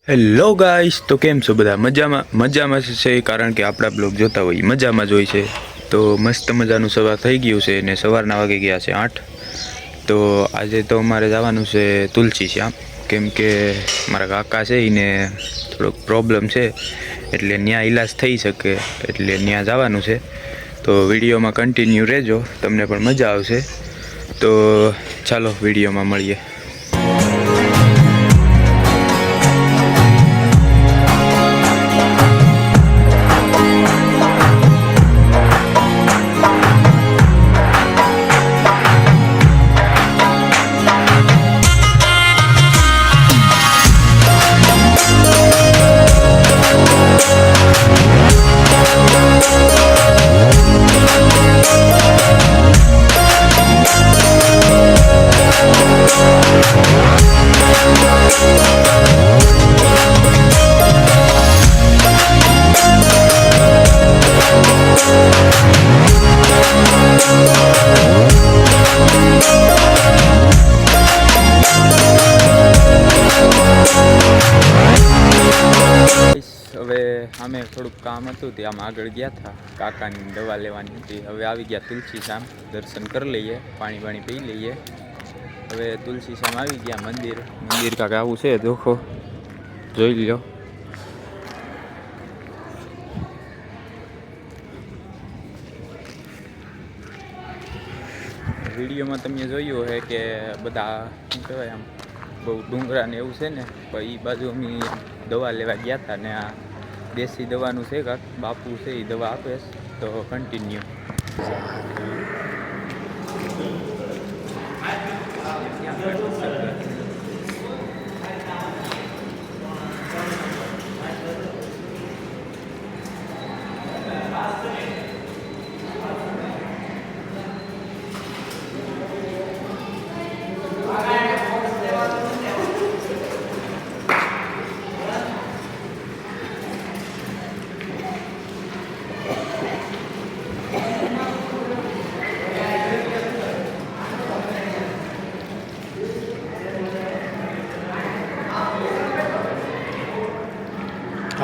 Hello guys, તો કેમ છો બધા? મજામાં છે, કારણ કે આપણા બ્લોગ જોતા હોય મજામાં જ હોય છે. તો મસ્ત મજાનું સવાર થઈ ગયું છે ને સવારના વાગી ગયા છે 8. તો આજે તો અમારે જવાનું છે તુલસી શ્યામ, કેમ કે મારા કાકા છે એને થોડોક પ્રોબ્લેમ છે, એટલે ત્યાં ઈલાજ થઈ શકે એટલે ત્યાં જવાનું છે. તો વિડીયોમાં કન્ટિન્યુ રહેજો, તમને પણ મજા આવશે. તો ચાલો વિડીયોમાં મળીએ. હવે અમે થોડુંક કામ હતું તે આમ આગળ ગયા હતા, કાકાની દવા લેવાની હતી. હવે આવી ગયા તુલસી શ્યામ, દર્શન કરી લઈએ, પાણી પી લઈએ. હવે તુલસી શ્યામ આવી ગયા. મંદિર કાંક આવું છે, દેખો જોઈ લો. વિડીયોમાં તમે જોયું હે કે બધા શું કહેવાય, આમ બહુ ડુંગરા ને એવું છે ને, પણ એ બાજુ અમે દવા લેવા ગયા હતા ને આ દેશી દવાનું છે, કાંક બાપુ છે એ દવા આપે. તો કન્ટિન્યુ.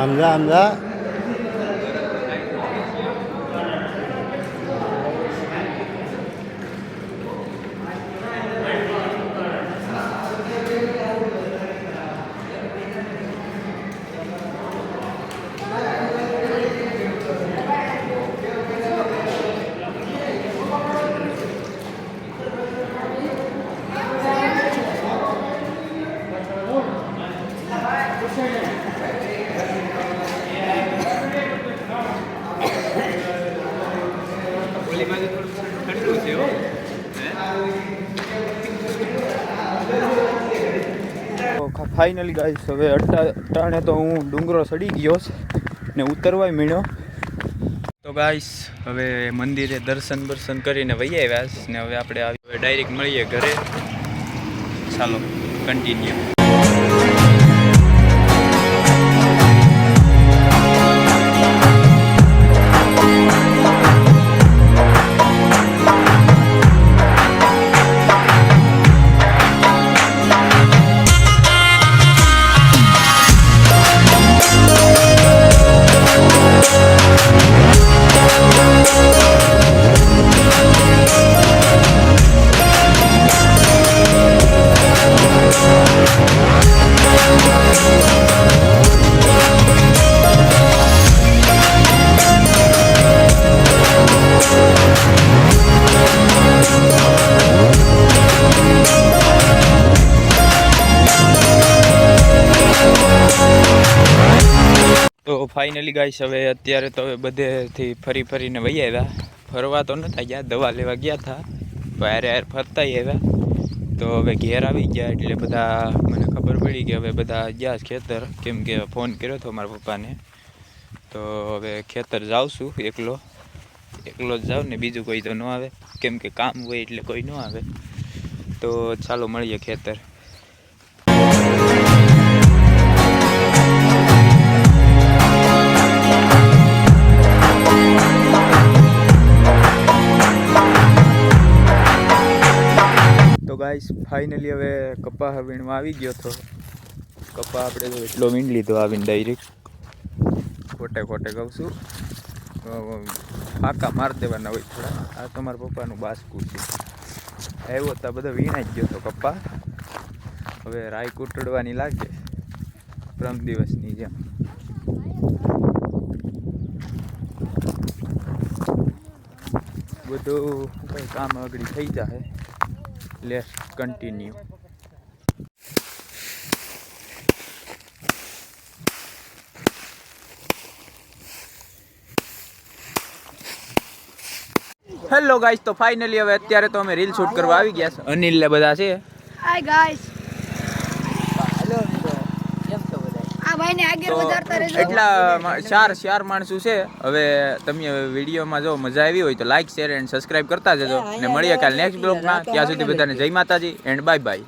Hamza. ફાઇનલી ગાઈસ, હવે અટાણે તો હું ડુંગરો ચડી ગયો ને ઉતરવાય મળ્યો. તો ગાઈસ, હવે મંદિરે દર્શન કરીને વહી આવ્યા ને હવે આપણે ડાયરેક્ટ મળીએ ઘરે. ચાલો કન્ટિન્યુ. તો ફાઇનલી ગાઈસ, હવે અત્યારે તો હવે બધેથી ફરીને વહી આવ્યા. ફરવા તો નહોતા ગયા, દવા લેવા ગયા હતા, હારે ફરતા આવ્યા. તો હવે ઘેર આવી ગયા એટલે બધા મને ખબર પડી કે હવે બધા ગયા ખેતર, કેમ કે ફોન કર્યો હતો મારા પપ્પાને. તો હવે ખેતર જાઉં છું, એકલો જ જાઉં ને બીજું કોઈ તો ન આવે, કેમ કે કામ હોય એટલે કોઈ ન આવે. તો ચાલો મળીએ ખેતર. ગાઈસ ફાઇનલી હવે કપાસ વીણવા આવી ગયો હતો. કપા આપણે તો એટલો વીણ લીધો આવીને ડાયરેક્ટ ખોટે ખોટે કહું છું ફાંકા મારી દેવાના હોય થોડા. આ તમારા પપ્પાનું બાસકું છે આવ્યો તો બધો વીણાઈ જ ગયો તો કપ્પા. હવે રાઈ કૂટડવાની લાગે ત્રણ દિવસની જેમ. બધું કંઈ કામ આગળ થઈ જાય. Let's continue. હેલો ગાઈસ, તો ફાઇનલી હવે અત્યારે તો અમે રીલ શૂટ કરવા આવી ગયા છે. અનિલ ને બધા છે. Hi guys. આ ભાઈને આગળ વધારતા રહેજો. એટલા ચાર માણસો છે. હવે તમે વિડીયોમાં જો મજા આવી હોય તો લાઈક શેર એન્ડ સબસ્ક્રાઇબ કરતા જજો. અને મળીએ કાલે નેક્સ્ટ બ્લોગમાં. ત્યાં સુધી બધાને જય માતાજી એન્ડ બાય બાય.